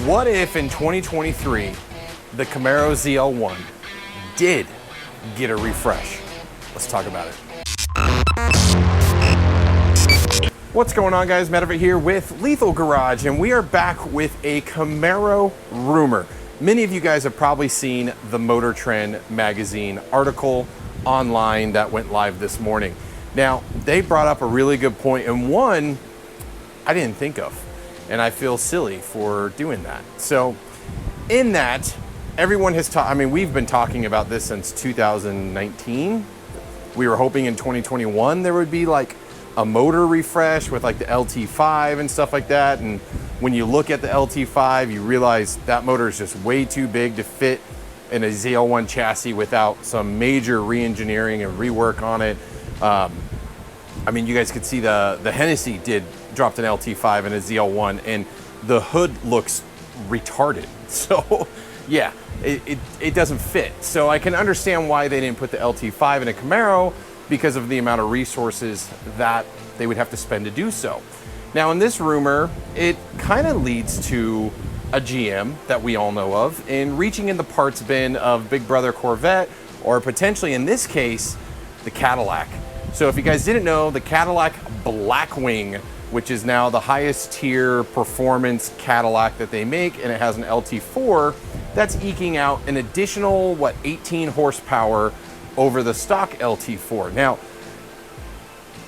What if in 2023, the Camaro ZL1 did get a refresh? Let's talk about it. What's going on, guys? Matt over here with Lethal Garage, and we are back with a Camaro rumor. Many of you guys have probably seen the Motor Trend magazine article online that went live this morning. Now, they brought up a really good point, and one I didn't think of, and I feel silly for doing that. So in that, everyone has talked, I mean, we've been talking about this since 2019. We were hoping in 2021 there would be like a motor refresh with like the LT5 and stuff like that. And when you look at the LT5, you realize that motor is just way too big to fit in a ZL1 chassis without some major re-engineering and rework on it. I mean, you guys could see the Hennessy dropped an LT5 in a ZL1, and the hood looks retarded. So yeah, it doesn't fit. So I can understand why they didn't put the LT5 in a Camaro, because of the amount of resources that they would have to spend to do so. Now in this rumor, it kind of leads to a GM that we all know of in reaching in the parts bin of Big Brother Corvette, or potentially in this case, the Cadillac. So if you guys didn't know, the Cadillac Blackwing, which is now the highest tier performance Cadillac that they make, and it has an LT4 that's eking out an additional, 18 horsepower over the stock LT4. Now,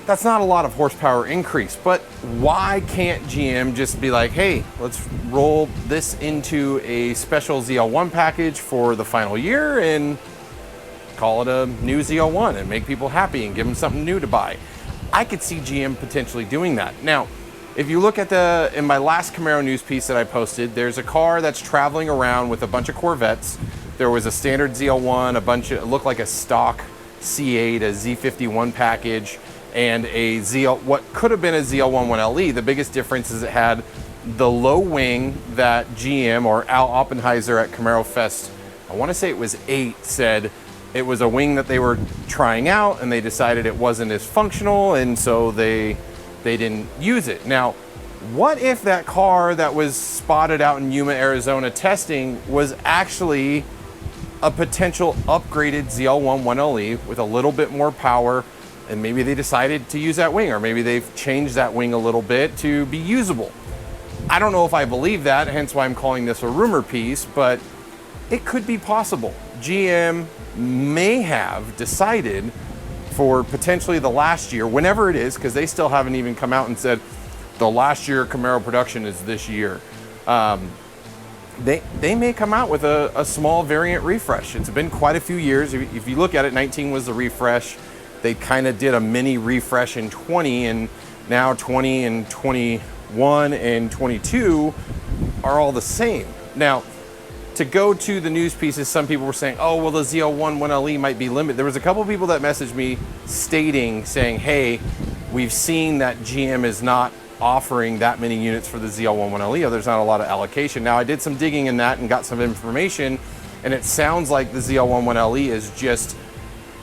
that's not a lot of horsepower increase, but why can't GM just be like, hey, let's roll this into a special ZL1 package for the final year and call it a new ZL1 and make people happy and give them something new to buy? I could see GM potentially doing that. Now, if you look at in my last Camaro news piece that I posted, there's a car that's traveling around with a bunch of Corvettes. There was a standard ZL1, it looked like a stock C8, a Z51 package, and what could have been a ZL1 1LE. The biggest difference is it had the low wing that GM, or Al Oppenheiser at Camaro Fest, I want to say it was 8, said it was a wing that they were trying out, and they decided it wasn't as functional, and so they didn't use it. Now, what if that car that was spotted out in Yuma, Arizona testing was actually a potential upgraded ZL1 1LE with a little bit more power, and maybe they decided to use that wing, or maybe they've changed that wing a little bit to be usable? I don't know if I believe that, hence why I'm calling this a rumor piece, but it could be possible. GM may have decided for potentially the last year, whenever it is, because they still haven't even come out and said the last year Camaro production is this year. They may come out with a small variant refresh. It's been quite a few years. If you look at it, 19 was the refresh. They kind of did a mini refresh in 20, and now 20 and 21 and 22 are all the same. Now, to go to the news pieces, some people were saying, oh, well, the ZL1 1LE might be limited. There was a couple of people that messaged me saying, hey, we've seen that GM is not offering that many units for the ZL1 1LE, or there's not a lot of allocation. Now, I did some digging in that and got some information, and it sounds like the ZL1 1LE is just,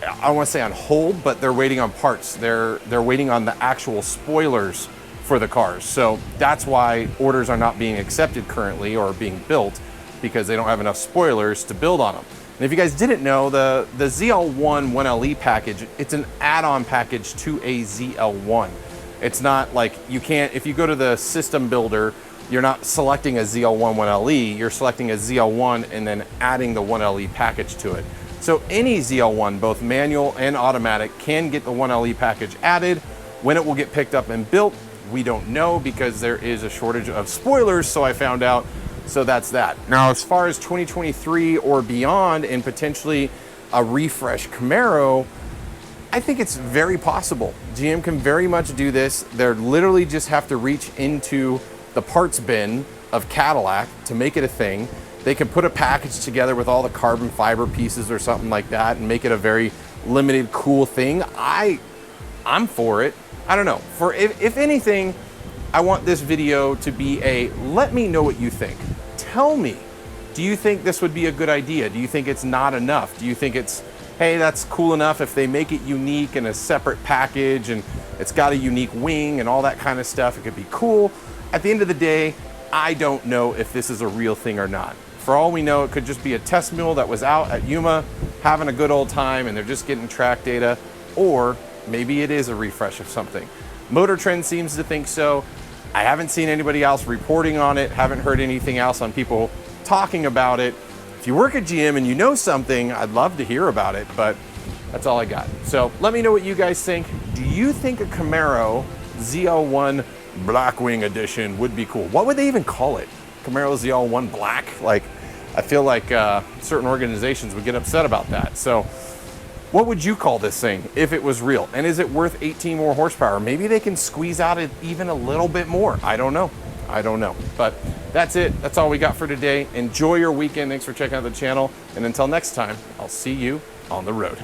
I don't want to say on hold, but they're waiting on parts. They're waiting on the actual spoilers for the cars. So that's why orders are not being accepted currently or being built, because they don't have enough spoilers to build on them. And if you guys didn't know, the ZL1 1LE package, it's an add-on package to a ZL1. It's not like you can't, if you go to the system builder, you're not selecting a ZL1 1LE, you're selecting a ZL1 and then adding the 1LE package to it. So any ZL1, both manual and automatic, can get the 1LE package added. When it will get picked up and built, we don't know, because there is a shortage of spoilers, so I found out. So that's that. Now, as far as 2023 or beyond, and potentially a refresh Camaro, I think it's very possible. GM can very much do this. They literally just have to reach into the parts bin of Cadillac to make it a thing. They can put a package together with all the carbon fiber pieces or something like that and make it a very limited, cool thing. I'm for it. I don't know. If anything, I want this video to be let me know what you think. Tell me, do you think this would be a good idea? Do you think it's not enough? Do you think it's, hey, that's cool enough if they make it unique in a separate package and it's got a unique wing and all that kind of stuff? It could be cool. At the end of the day, I don't know if this is a real thing or not. For all we know, it could just be a test mule that was out at Yuma having a good old time and they're just getting track data, or maybe it is a refresh of something. Motor Trend seems to think so. I haven't seen anybody else reporting on it, haven't heard anything else on people talking about it. If you work at GM and you know something, I'd love to hear about it, but that's all I got. So let me know what you guys think. Do you think a Camaro ZL1 Blackwing Edition would be cool? What would they even call it? Camaro ZL1 Black? Like, I feel like certain organizations would get upset about that. So what would you call this thing if it was real? And is it worth 18 more horsepower? Maybe they can squeeze out it even a little bit more. I don't know. I don't know. But that's it. That's all we got for today. Enjoy your weekend. Thanks for checking out the channel. And until next time, I'll see you on the road.